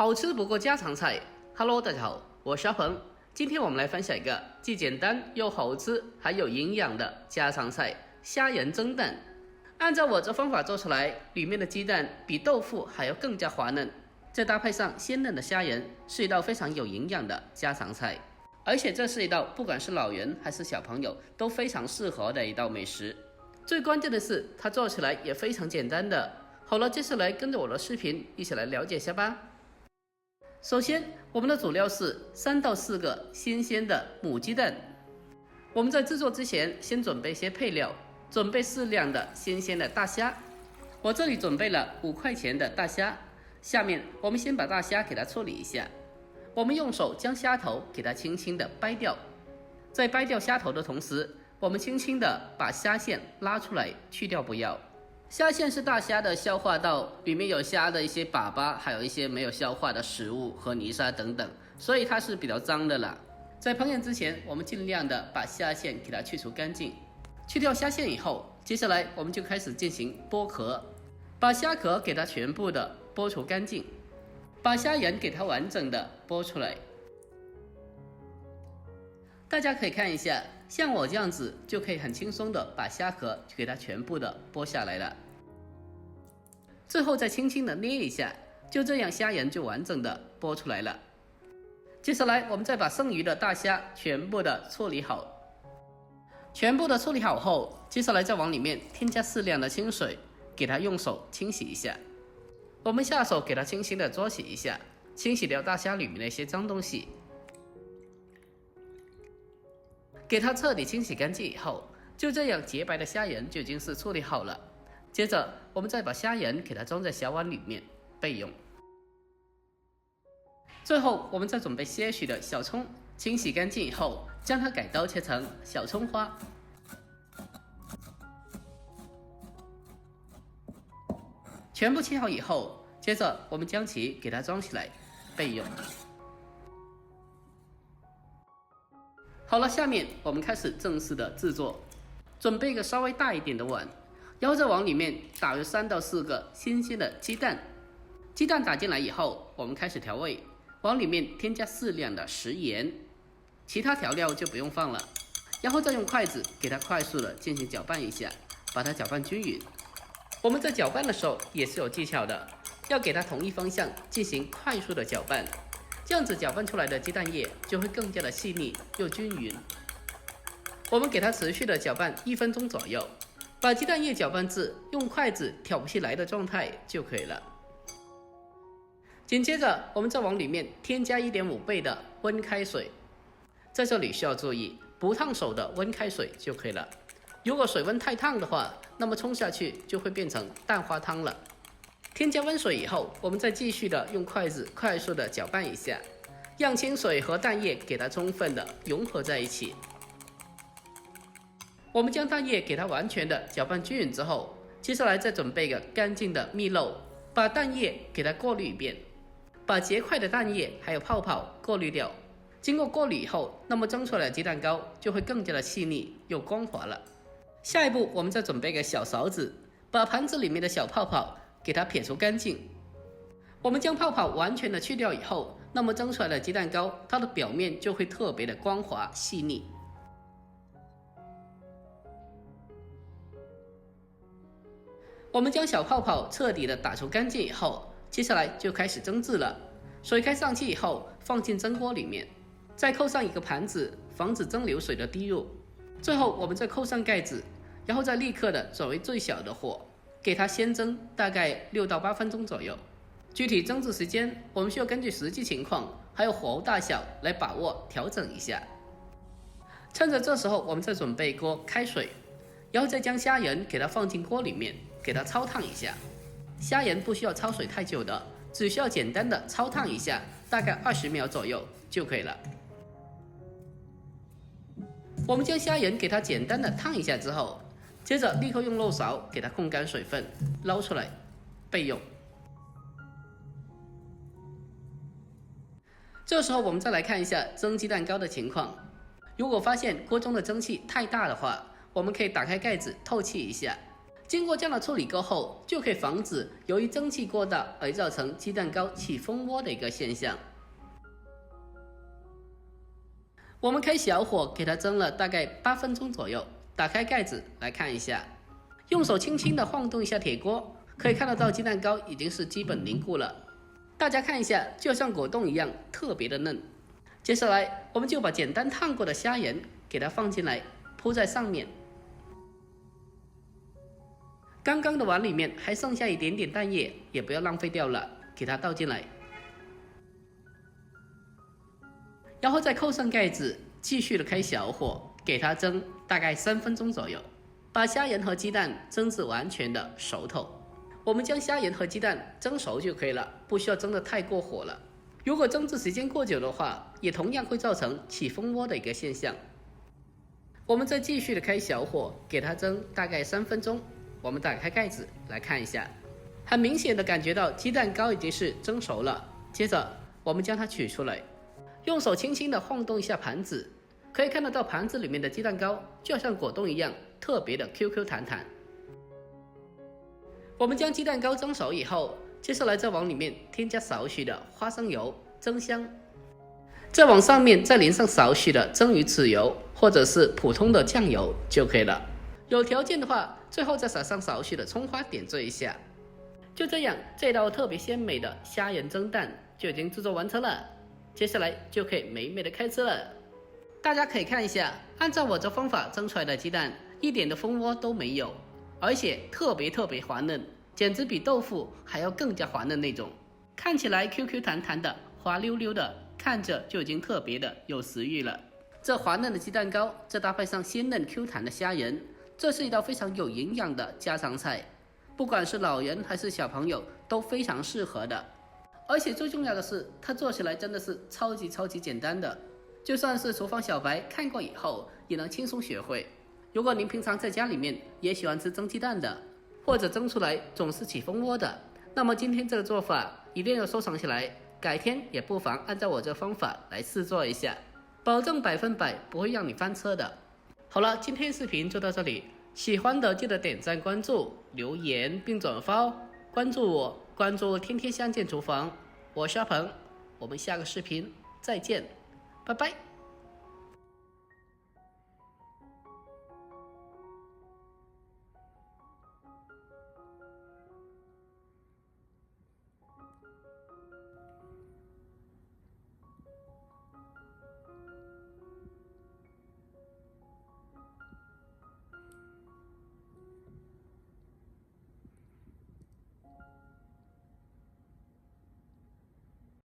好吃不过家常菜。Hello， 大家好，我是阿鹏。今天我们来分享一个既简单又好吃还有营养的家常菜——虾仁蒸蛋。按照我这方法做出来，里面的鸡蛋比豆腐还要更加滑嫩，再搭配上鲜嫩的虾仁，是一道非常有营养的家常菜。而且这是一道不管是老人还是小朋友都非常适合的一道美食。最关键的是，它做起来也非常简单的。好了，接下来跟着我的视频一起来了解一下吧。首先，我们的主料是3到4个新鲜的母鸡蛋。我们在制作之前，先准备一些配料，准备适量的新鲜的大虾。我这里准备了5块钱的大虾。下面我们先把大虾给它处理一下。我们用手将虾头给它轻轻的掰掉，在掰掉虾头的同时，我们轻轻的把虾线拉出来，去掉不要。虾线是大虾的消化道，里面有虾的一些粑粑，还有一些没有消化的食物和泥沙等等，所以它是比较脏的啦。在烹饪之前，我们尽量的把虾线给它去除干净。去掉虾线以后，接下来我们就开始进行剥壳，把虾壳给它全部的剥除干净，把虾仁给它完整的剥出来。大家可以看一下，像我这样子就可以很轻松的把虾壳给它全部的剥下来了。最后再轻轻的捏一下，就这样虾仁就完整的剥出来了。接下来我们再把剩余的大虾全部的处理好。全部的处理好后，接下来再往里面添加适量的清水，给它用手清洗一下。我们下手给它轻轻的搓洗一下，清洗掉大虾里面的一些脏东西。给它彻底清洗干净以后，就这样洁白的虾仁就已经是处理好了。接着我们再把虾仁给它装在小碗里面备用。最后我们再准备些许的小葱，清洗干净以后，将它改刀切成小葱花。全部切好以后，接着我们将其给它装起来备用。好了，下面我们开始正式的制作。准备一个稍微大一点的碗，然后再往里面打入3到4个新鲜的鸡蛋。鸡蛋打进来以后，我们开始调味，往里面添加适量的食盐，其他调料就不用放了。然后再用筷子给它快速的进行搅拌一下，把它搅拌均匀。我们在搅拌的时候也是有技巧的，要给它同一方向进行快速的搅拌。这样子搅拌出来的鸡蛋液就会更加的细腻又均匀。我们给它持续的搅拌1分钟左右，把鸡蛋液搅拌至用筷子挑不起来的状态就可以了。紧接着我们再往里面添加1.5倍的温开水，在这里需要注意，不烫手的温开水就可以了。如果水温太烫的话，那么冲下去就会变成蛋花汤了。添加温水以后，我们再继续的用筷子快速的搅拌一下，让清水和蛋液给它充分的融合在一起。我们将蛋液给它完全的搅拌均匀之后，接下来再准备一个干净的蜜漏，把蛋液给它过滤一遍，把结块的蛋液还有泡泡过滤掉。经过过滤以后，那么蒸出来的鸡蛋糕就会更加的细腻又光滑了。下一步我们再准备一个小勺子，把盘子里面的小泡泡给它撇除干净。我们将泡泡完全的去掉以后，那么蒸出来的鸡蛋糕，它的表面就会特别的光滑细腻。我们将小泡泡彻底的打除干净以后，接下来就开始蒸制了。水开上去以后，放进蒸锅里面，再扣上一个盘子，防止蒸馏水的滴入。最后我们再扣上盖子，然后再立刻的转为最小的火，给它先蒸大概6到8分钟左右。具体蒸制时间，我们需要根据实际情况还有火候大小来把握调整一下。趁着这时候，我们再准备一锅开水，然后再将虾仁给它放进锅里面，给它焯烫一下。虾仁不需要焯水太久的，只需要简单的焯烫一下，大概20秒左右就可以了。我们将虾仁给它简单的烫一下之后，接着立刻用漏勺给它控干水分，捞出来备用。这时候我们再来看一下蒸鸡蛋糕的情况。如果发现锅中的蒸汽太大的话，我们可以打开盖子透气一下，经过这样的处理过后，就可以防止由于蒸汽过大而造成鸡蛋糕起蜂窝的一个现象。我们开小火给它蒸了大概8分钟左右，打开盖子来看一下，用手轻轻的晃动一下铁锅，可以看得到鸡蛋糕已经是基本凝固了。大家看一下，就像果冻一样，特别的嫩。接下来我们就把简单烫过的虾仁给它放进来，铺在上面。刚刚的碗里面还剩下一点点蛋液，也不要浪费掉了，给它倒进来，然后再扣上盖子，继续的开小火给它蒸大概3分钟左右，把虾仁和鸡蛋蒸至完全的熟透。我们将虾仁和鸡蛋蒸熟就可以了，不需要蒸得太过火了。如果蒸制时间过久的话，也同样会造成起蜂窝的一个现象。我们再继续的开小火给它蒸大概3分钟。我们打开盖子来看一下，很明显的感觉到鸡蛋糕已经是蒸熟了。接着我们将它取出来，用手轻轻的晃动一下盘子，可以看得到盘子里面的鸡蛋糕就像果冻一样，特别的 QQ 弹弹。我们将鸡蛋糕蒸熟以后，接下来再往里面添加少许的花生油增香，再往上面再淋上少许的蒸鱼豉油或者是普通的酱油就可以了。有条件的话，最后再撒上少许的葱花点缀一下。就这样，这道特别鲜美的虾仁蒸蛋就已经制作完成了。接下来就可以美美的开吃了。大家可以看一下，按照我这方法蒸出来的鸡蛋，一点的蜂窝都没有，而且特别滑嫩，简直比豆腐还要更加滑嫩那种。看起来 QQ 弹弹的，滑溜溜的，看着就已经特别的有食欲了。这滑嫩的鸡蛋糕，再搭配上鲜嫩 Q 弹的虾仁，这是一道非常有营养的家常菜，不管是老人还是小朋友都非常适合的。而且最重要的是，它做起来真的是超级简单的，就算是厨房小白看过以后也能轻松学会。如果您平常在家里面也喜欢吃蒸鸡蛋的，或者蒸出来总是起蜂窝的，那么今天这个做法一定要收藏起来，改天也不妨按照我这方法来试做一下，保证100%不会让你翻车的。好了，今天视频就到这里，喜欢的记得点赞、关注、留言并转发哦。关注我，关注天天相见厨房，我是阿鹏，我们下个视频再见，拜拜。